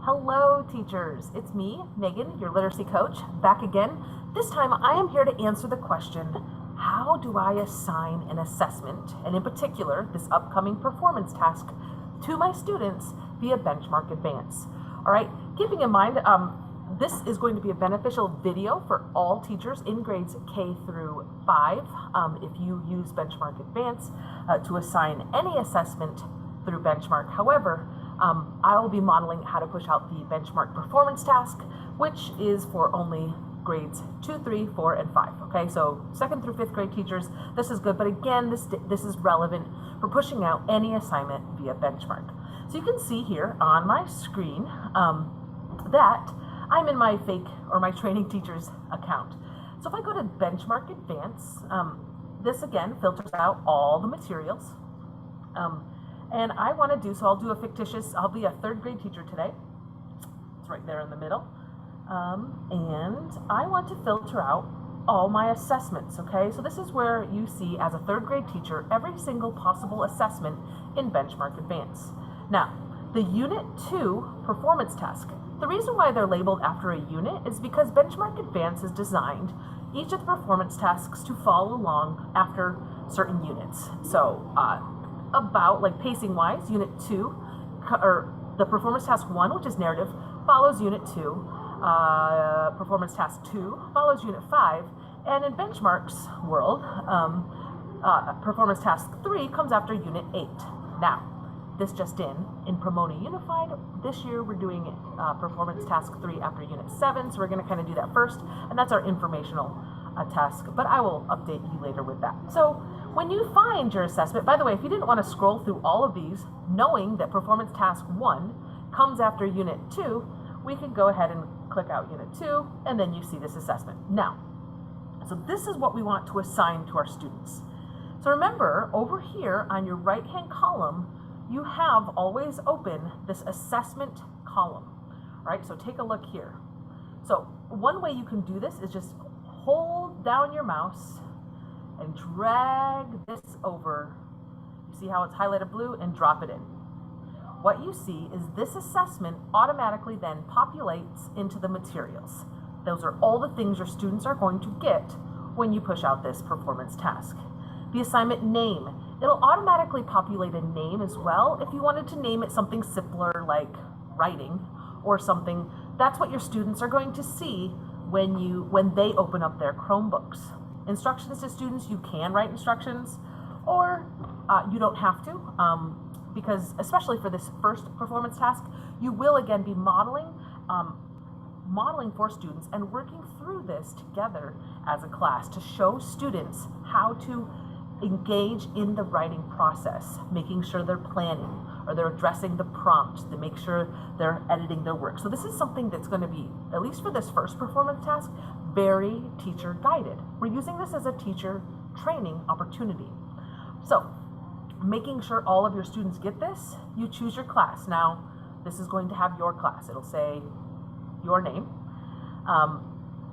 Hello teachers, it's me, Megan, your literacy coach, back again. This time I am here to answer the question, how do I assign an assessment, and in particular this upcoming performance task, to my students via Benchmark Advance? All right, keeping in mind this is going to be a beneficial video for all teachers in grades K through 5 if you use Benchmark Advance to assign any assessment through Benchmark. However, I will be modeling how to push out the benchmark performance task, which is for only grades 2, 3, 4, and 5. Okay, so 2nd through 5th grade teachers, this is good, but again, this is relevant for pushing out any assignment via benchmark. So you can see here on my screen that I'm in my fake or my training teacher's account. So if I go to Benchmark Advance, this again filters out all the materials. And I want to do, so I'll do a fictitious, I'll be a 3rd grade teacher today. It's right there in the middle. And I want to filter out all my assessments, okay? So this is where you see, as a 3rd grade teacher, every single possible assessment in Benchmark Advance. Now, the Unit 2 performance task, the reason why they're labeled after a unit is because Benchmark Advance is designed each of the performance tasks to follow along after certain units. So, about like pacing wise, Unit 2 or the performance task 1, which is narrative, follows Unit 2. Performance task 2 follows Unit 5, and in Benchmark's world, performance task 3 comes after Unit 8. Now, this just in Pomona Unified, this year we're doing performance task 3 after Unit 7, so we're going to kind of do that first, and that's our informational task, but I will update you later with that. So when you find your assessment, by the way, if you didn't want to scroll through all of these, knowing that performance task 1 comes after Unit 2, we can go ahead and click out Unit 2, and then you see this assessment. Now, so this is what we want to assign to our students. So remember, over here on your right-hand column, you have always open this assessment column. All right, so take a look here. So one way you can do this is just hold down your mouse and drag this over. You see how it's highlighted blue, and drop it in. What you see is this assessment automatically then populates into the materials. Those are all the things your students are going to get when you push out this performance task. The assignment name, it'll automatically populate a name as well. If you wanted to name it something simpler like writing or something, that's what your students are going to see when they open up their Chromebooks. Instructions to students, you can write instructions, or you don't have to, because especially for this first performance task, you will again be modeling for students and working through this together as a class to show students how to engage in the writing process, making sure they're planning or they're addressing the prompt, to make sure they're editing their work. So this is something that's going to be, at least for this first performance task, very teacher guided. We're using this as a teacher training opportunity. So making sure all of your students get this, you choose your class. Now, this is going to have your class. It'll say your name.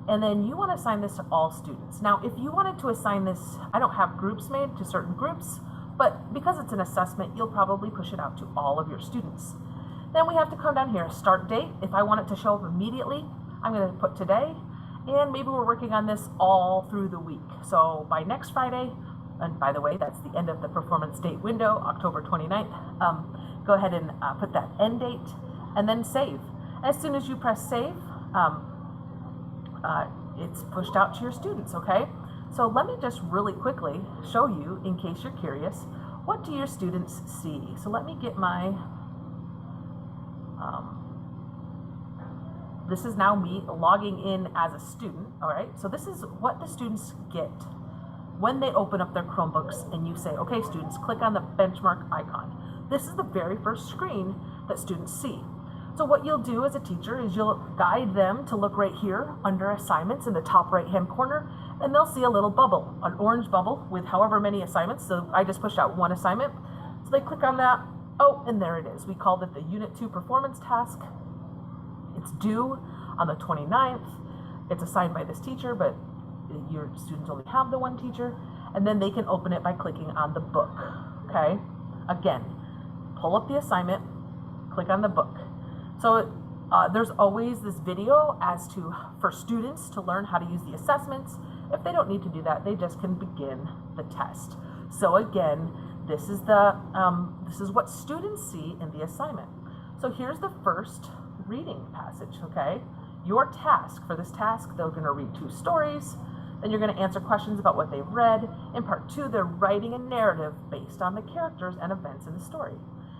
And then you want to assign this to all students. Now, if you wanted to assign this, I don't have groups made to certain groups, but because it's an assessment, you'll probably push it out to all of your students. Then we have to come down here, start date. If I want it to show up immediately, I'm going to put today, and maybe we're working on this all through the week. So by next Friday, and by the way, that's the end of the performance date window, October 29th, go ahead and put that end date, and then save. As soon as you press save, it's pushed out to your students, okay? So let me just really quickly show you, in case you're curious, what do your students see? So let me get my, this is now me logging in as a student, all right? So this is what the students get when they open up their Chromebooks and you say, okay, students, click on the benchmark icon. This is the very first screen that students see. So what you'll do as a teacher is you'll guide them to look right here under assignments in the top right-hand corner, and they'll see a little bubble, an orange bubble with however many assignments. So I just pushed out one assignment. So they click on that. Oh, and there it is. We called it the Unit 2 performance task. It's due on the 29th. It's assigned by this teacher, but your students only have the one teacher. And then they can open it by clicking on the book, okay? Again, pull up the assignment, click on the book. So There's always this video for students to learn how to use the assessments. If they don't need to do that, they just can begin the test. So again, this is what students see in the assignment. So here's the first reading passage, okay? Your task, for this task, they're gonna read 2 stories, then you're gonna answer questions about what they've read. In part 2, they're writing a narrative based on the characters and events in the story.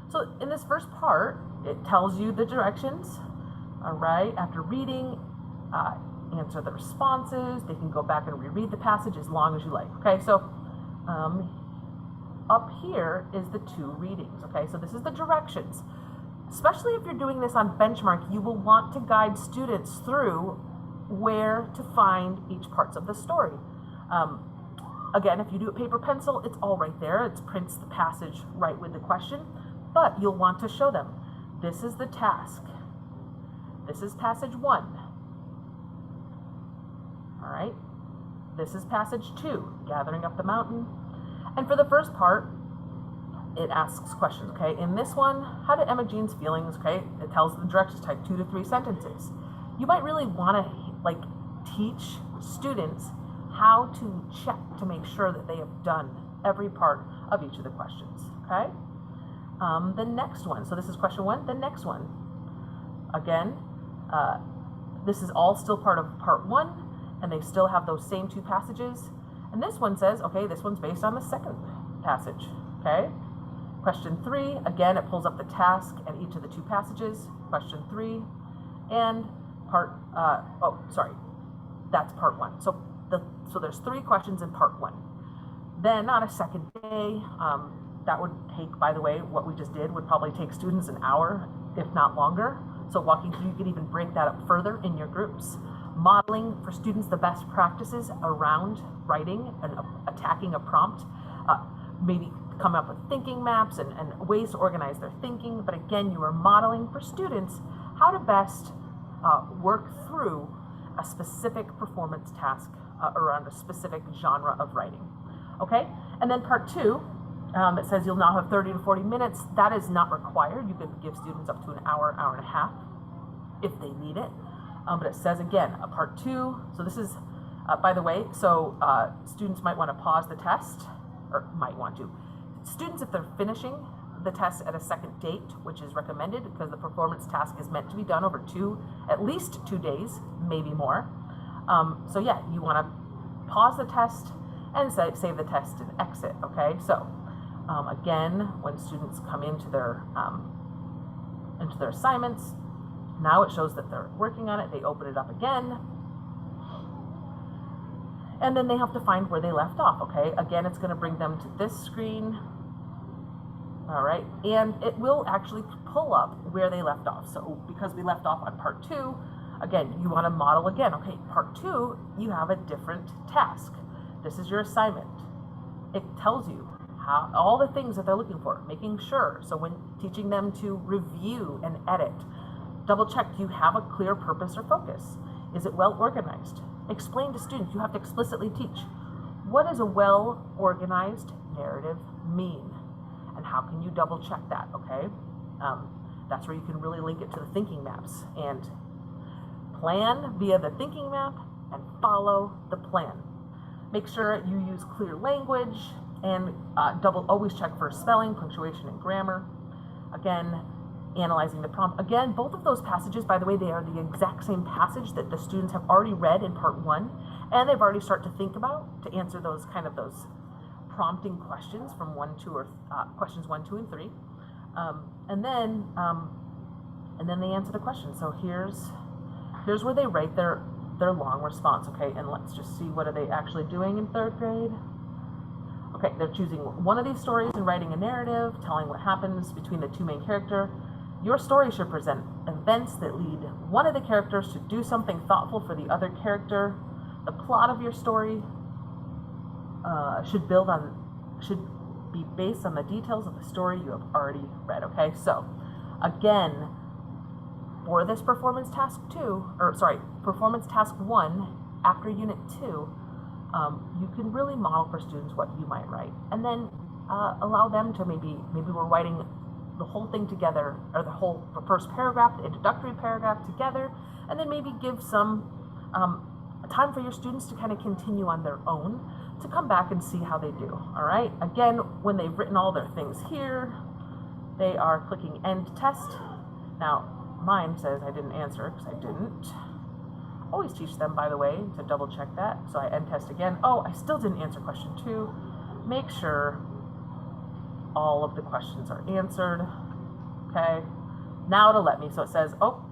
So in this first part, it tells you the directions, all right? After reading, answer the responses. They can go back and reread the passage as long as you like, okay? So up here is the 2 readings, okay? So this is the directions. Especially if you're doing this on benchmark, you will want to guide students through where to find each parts of the story. Again, if you do it paper pencil, it's all right there. It prints the passage right with the question, but you'll want to show them. This is the task. This is passage 1. All right. This is passage 2, gathering up the mountain. And for the first part, it asks questions, okay? In this one, how did Emma Jean's feelings, okay? It tells the directions type 2 to 3 sentences. You might really want to teach students how to check to make sure that they have done every part of each of the questions, okay? The next one, so this is question 1, the next one. Again, this is all still part of part 1, and they still have those same 2 passages. And this one says, okay, this one's based on the second passage, okay? Question 3, again, it pulls up the task and each of the 2 passages. Question 3, and that's part 1. So there's 3 questions in part 1. Then on a second day, that would take, by the way, what we just did would probably take students an hour, if not longer. So walking through, you could even break that up further in your groups. Modeling for students the best practices around writing and attacking a prompt. Maybe come up with thinking maps and ways to organize their thinking. But again, you are modeling for students how to best work through a specific performance task around a specific genre of writing. Okay, and then part 2, it says you'll now have 30 to 40 minutes. That is not required. You could give students up to an hour, hour and a half if they need it. But it says again, part 2, so this is, by the way, so students might want to pause the test, or might want to. Students, if they're finishing the test at a second date, which is recommended because the performance task is meant to be done over at least 2 days, maybe more. So yeah, you want to pause the test and save the test and exit, okay? So again, when students come into their assignments, now it shows that they're working on it. They open it up again. And then they have to find where they left off, okay? Again, it's going to bring them to this screen. All right, and it will actually pull up where they left off. So because we left off on part 2, again, you want to model again. Okay, part 2, you have a different task. This is your assignment. It tells you all the things that they're looking for, making sure. So when teaching them to review and edit, double check, do you have a clear purpose or focus? Is it well organized? Explain to students, you have to explicitly teach. What does a well-organized narrative mean? And how can you double check that, okay? That's where you can really link it to the thinking maps. And plan via the thinking map and follow the plan. Make sure you use clear language and always check for spelling, punctuation, and grammar. Again, analyzing the prompt. Again, both of those passages, by the way, they are the exact same passage that the students have already read in part 1, and they've already started to think about to answer those prompting questions from questions 1, 2, and 3, and then they answer the question. So here's where they write their long response. Okay, and let's just see, what are they actually doing in 3rd grade? Okay, they're choosing one of these stories and writing a narrative, telling what happens between the 2 main characters. Your story should present events that lead one of the characters to do something thoughtful for the other character. The plot of your story should be based on the details of the story you have already read. Okay, so again, for this performance task 1 after unit 2, you can really model for students what you might write, and then allow them to maybe we're writing the whole thing together, or the first paragraph, the introductory paragraph together, and then maybe give some time for your students to kind of continue on their own to come back and see how they do. All right. Again, when they've written all their things here, they are clicking end test. Now, mine says I didn't answer because I didn't. Always teach them, by the way, to double check that. So I end test again. Oh, I still didn't answer question 2. Make sure all of the questions are answered. Okay. Now it'll let me. So it says, oh,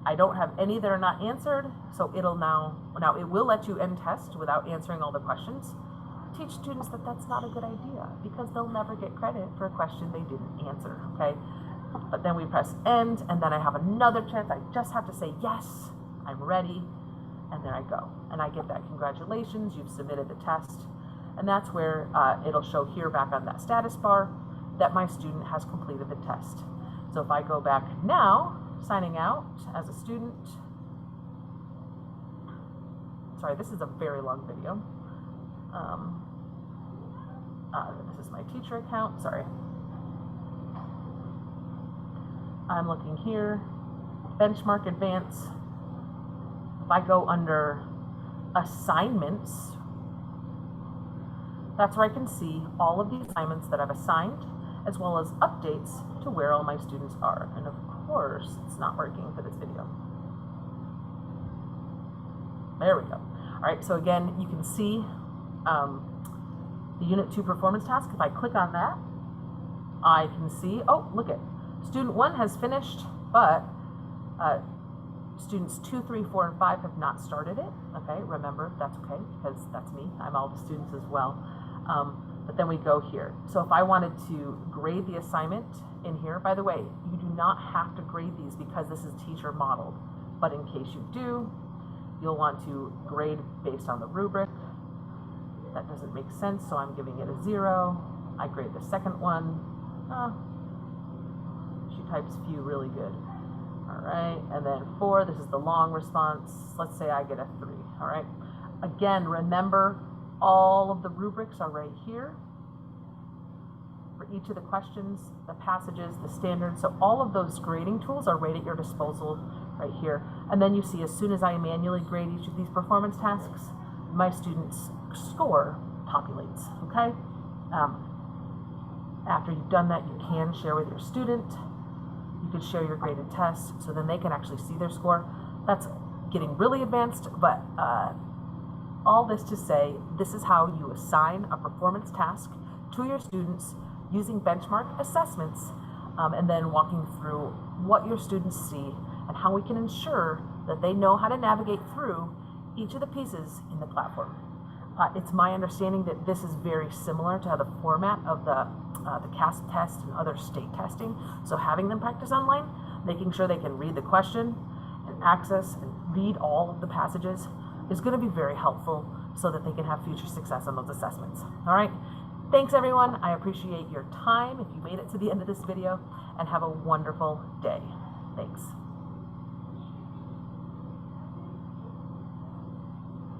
I don't have any that are not answered. So it'll now it will let you end test without answering all the questions. Teach students that that's not a good idea because they'll never get credit for a question they didn't answer. Okay. But then we press end, and then I have another chance. I just have to say, yes, I'm ready. And then I go. And I get that congratulations, you've submitted the test. And that's where it'll show here back on that status bar that my student has completed the test. So if I go back now, signing out as a student. Sorry, this is a very long video. This is my teacher account, sorry. I'm looking here, benchmark advance. If I go under assignments, that's where I can see all of the assignments that I've assigned, as well as updates to where all my students are. And of course, it's not working for this video. There we go. All right, so again, you can see the Unit 2 performance task. If I click on that, I can see, oh, look at Student 1 has finished, but students 2, 3, 4, and 5 have not started it. Okay, remember, that's okay, because that's me. I'm all the students as well. But then we go here. So if I wanted to grade the assignment in here, by the way, you do not have to grade these because this is teacher modeled. But in case you do, you'll want to grade based on the rubric. That doesn't make sense, so I'm giving it a 0. I grade the second one. She types few really good. All right, and then 4, this is the long response. Let's say I get a 3, all right? Again, remember, all of the rubrics are right here for each of the questions, the passages, the standards. So all of those grading tools are right at your disposal right here. And then you see, as soon as I manually grade each of these performance tasks, my students' score populates, okay? After you've done that, you can share with your student. You can share your graded tests so then they can actually see their score. That's getting really advanced, but all this to say, this is how you assign a performance task to your students using benchmark assessments, and then walking through what your students see and how we can ensure that they know how to navigate through each of the pieces in the platform. It's my understanding that this is very similar to the format of the CASP test and other state testing. So having them practice online, making sure they can read the question and access and read all of the passages is going to be very helpful so that they can have future success on those assessments. All right. Thanks, everyone. I appreciate your time if you made it to the end of this video, and have a wonderful day. Thanks.